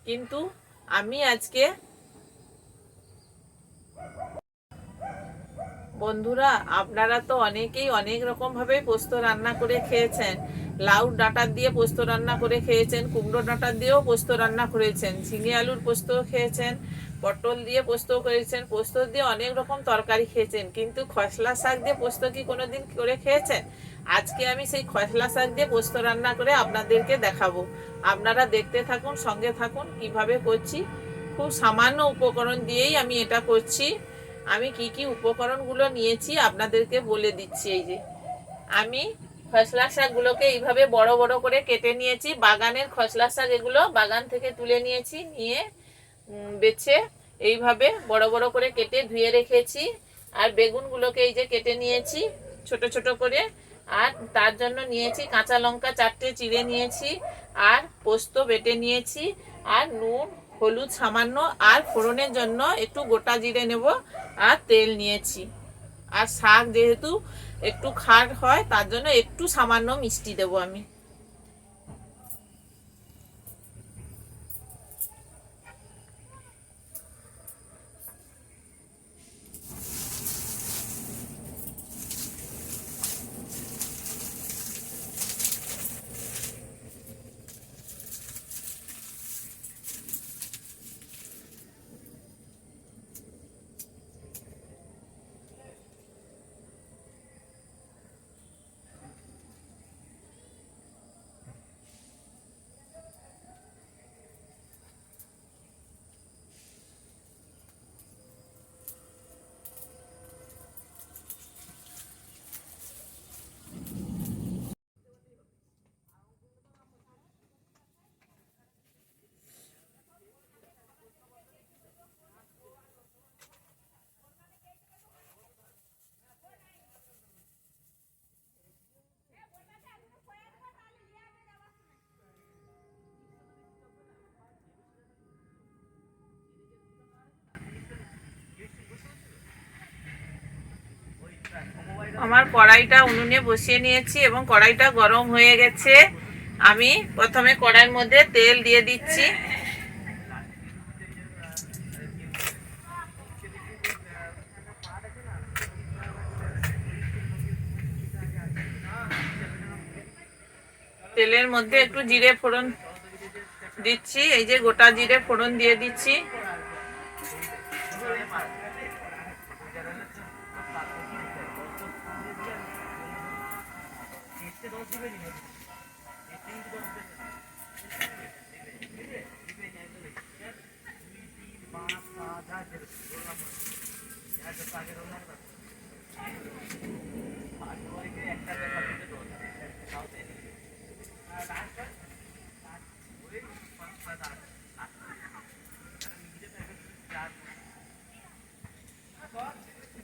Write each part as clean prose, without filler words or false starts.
কিন্তু আমি আজকে বন্ধুরা, আপনারা তো অনেকেই অনেক রকম ভাবে পোস্ত রান্না করে খেয়েছেন। লাউ ডাঁটা দিয়ে পোস্ত রান্না করে খেয়েছেন, কুমড়ো ডাঁটা দিয়েও পোস্ত রান্না করেছেন, ঝিঙে আলুর পোস্ত খেয়েছেন, পটল দিয়ে পোস্ত করেছেন, পোস্ত দিয়ে অনেক রকম তরকারি খেয়েছেন। কিন্তু খসলা শাক দিয়ে পোস্ত কি কোনোদিন করে খেয়েছেন? আজকে আমি সেই খসলা শাক দিয়ে পোস্ত রান্না করে আপনাদেরকে দেখাবো। আপনারা দেখতে থাকুন, সঙ্গে থাকুন কিভাবে করছি। খুব সামান্য উপকরণ দিয়েই আমি এটা করছি। আমি কি কি উপকরণগুলো নিয়েছি আপনাদেরকে বলে দিচ্ছি। এই যে আমি খসলা শাকগুলোকে এইভাবে বড় বড় করে কেটে নিয়েছি। বাগানের খসলা শাক, এগুলো বাগান থেকে তুলে নিয়েছি, নিয়ে বেছে এইভাবে বড় বড় করে কেটে ধুয়ে রেখেছি। আর বেগুনগুলোকে এই যে কেটে নিয়েছি ছোট ছোট করে। আর তার জন্য নিয়েছি কাঁচা লঙ্কা 4টে চিড়ে নিয়েছি, আর পোস্ত বেটে নিয়েছি, আর নুন হলুদ সামান্য, আর ফোড়নের জন্য একটু গোটা জিরে নেব, আর তেল নিয়েছি। আর শাক যেহেতু একটু খাট হয় তার জন্য একটু সামান্য মিষ্টি দেবো আমি। আমার কড়াইটা উনুনে বসিয়ে নিয়েছি এবং কড়াইটা গরম হয়ে গেছে। আমি প্রথমে কড়াইয়ের মধ্যে তেল দিয়ে দিচ্ছি। তেলের মধ্যে একটু জিরে ফোড়ন দিচ্ছি। এই যে গোটা জিরে ফোড়ন দিয়ে দিচ্ছি।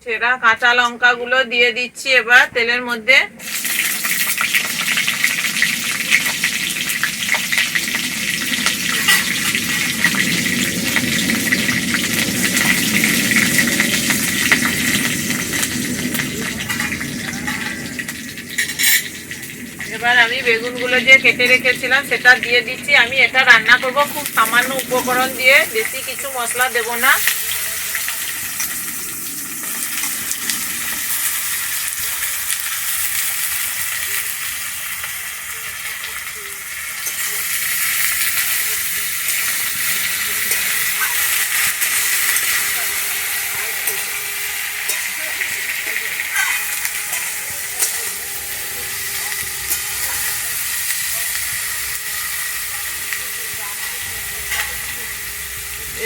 ছেঁড়া কাঁচা লঙ্কা গুলো দিয়ে দিচ্ছি এবার তেলের মধ্যে। এবার আমি বেগুনগুলো যে কেটে রেখেছিলাম সেটা দিয়ে দিচ্ছি। আমি এটা রান্না করব খুব সামান্য উপকরণ দিয়ে, বেশি কিছু মশলা দেব না।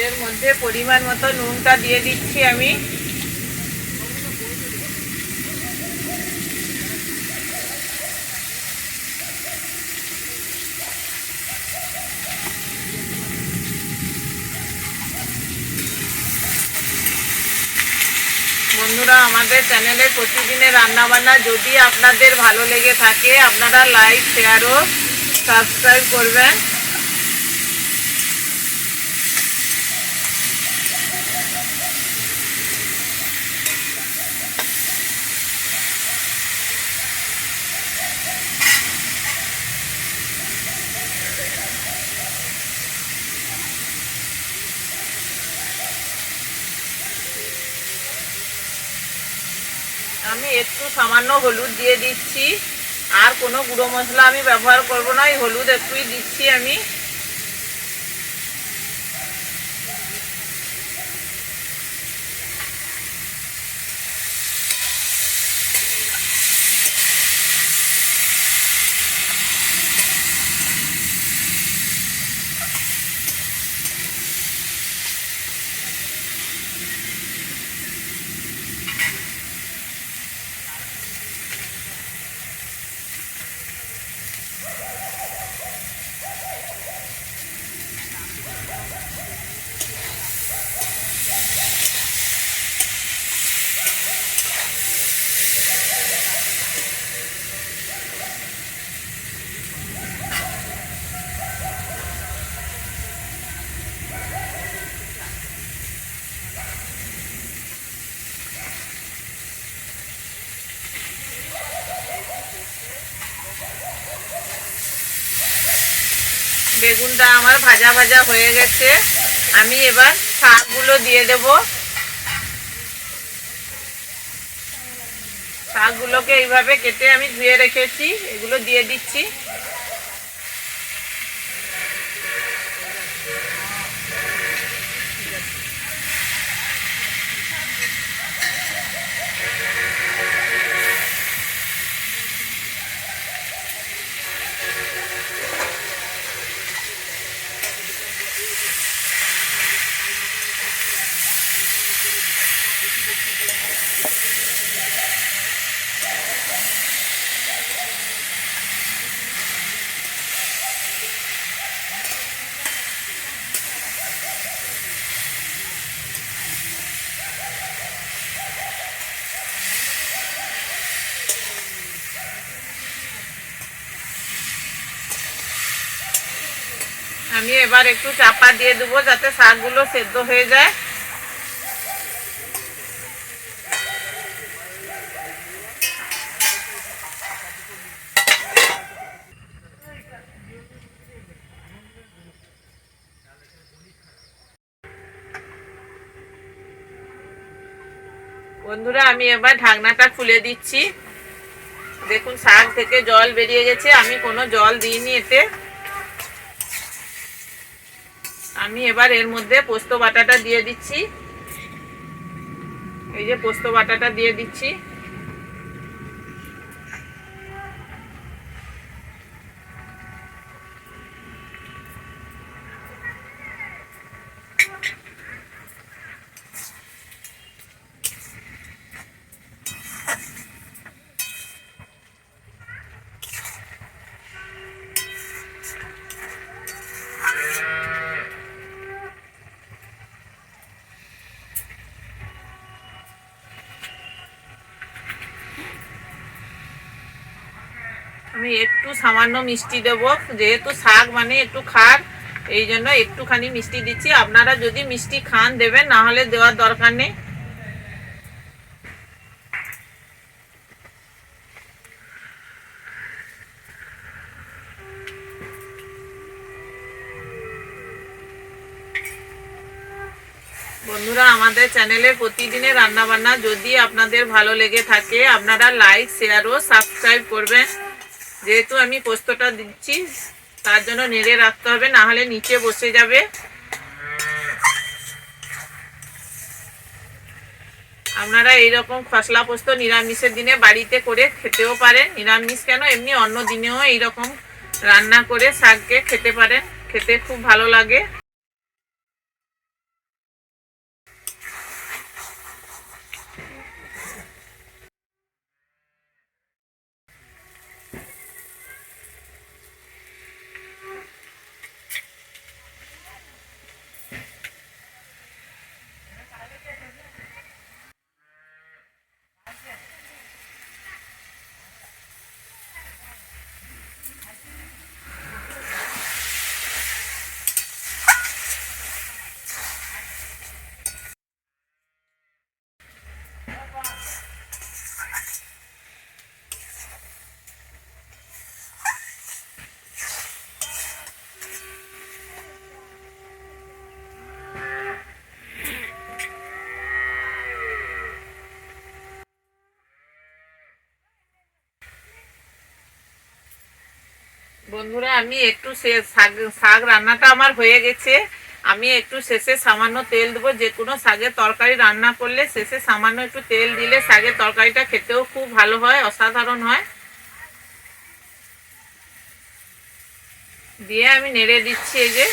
এর মধ্যে পরিমাণ মতো নুনটা দিয়ে দিচ্ছি আমি। বন্ধুরা, আমাদের চ্যানেলে প্রতিদিনের রান্নাবান্না যদি আপনাদের ভালো লেগে থাকে, আপনারা লাইক শেয়ার ও সাবস্ক্রাইব করবেন। আমি একটু সামান্য হলুদ দিয়ে দিচ্ছি, আর কোনো গুঁড়ো মশলা আমি ব্যবহার করব না, এই হলুদ একটুই দিচ্ছি আমি। বেগুনটা আমার ভাজা ভাজা হয়ে গেছে, আমি এবার শাকগুলো দিয়ে দেব। শাকগুলোকে এইভাবে কেটে আমি ধুয়ে রেখেছি, এগুলো দিয়ে দিচ্ছি। আমি এবার একটু চাপা দিয়ে দেবো যাতে শাকগুলো সেদ্ধ হয়ে যায়। বন্ধুরা, আমি এবার ঢাকনাটা খুলে দিচ্ছি। দেখুন শাক থেকে জল বেরিয়ে গেছে, আমি কোনো জল দিইনি এতে। আমি এবার এর মধ্যে পোস্ত বাটাটা দিয়ে দিচ্ছি, এই যে পোস্ত বাটাটা দিয়ে দিচ্ছি। আমি একটু সামান্য মিষ্টি দেবো, যেহেতু শাক মানে একটু খার, এই জন্য একটুখানি মিষ্টি দিচ্ছি। আপনারা যদি মিষ্টি খান দেবেন, না হলে দেওয়ার দরকার নেই। বন্ধুরা, আমাদের চ্যানেলে প্রতিদিনের রান্নাবান্না যদি আপনাদের ভালো লেগে থাকে, আপনারা লাইক, শেয়ার ও সাবস্ক্রাইব করবেন। যেহেতু আমি পোস্তটা দিচ্ছি, তার জন্য নেড়ে রাখতে হবে, না হলে নিচে বসে যাবে। আপনারা এইরকম খসলা পোস্ত নিরামিষের দিনে বাড়িতে করে খেতেও পারেন। নিরামিষ কেন, এমনি অন্য দিনেও এইরকম রান্না করে শাককে খেতে পারেন, খেতে খুব ভালো লাগে। বন্ধুরা আমি একটু শাক শাক রান্নাটা আমার হয়ে গেছে। আমি একটু শেষে সামান্য তেল দেবো। যে কোনো শাকের তরকারি রান্না করলে শেষে সামান্য একটু তেল দিলে শাকের তরকারিটা খেতেও খুব ভালো হয়, অসাধারণ হয়। দিয়ে আমি নেড়ে দিচ্ছি। এই যে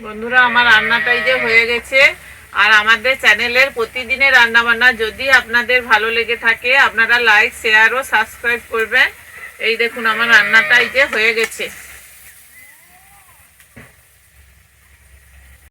বন্ধুরা আমার রান্নাটাই যে হয়ে গেছে। আর আমাদের চ্যানেলের প্রতিদিনের রান্নাবান্না যদি আপনাদের ভালো লেগে থাকে আপনারা লাইক, শেয়ার ও সাবস্ক্রাইব করবেন। এই দেখুন আমার রান্নাটাই যে হয়ে গেছে।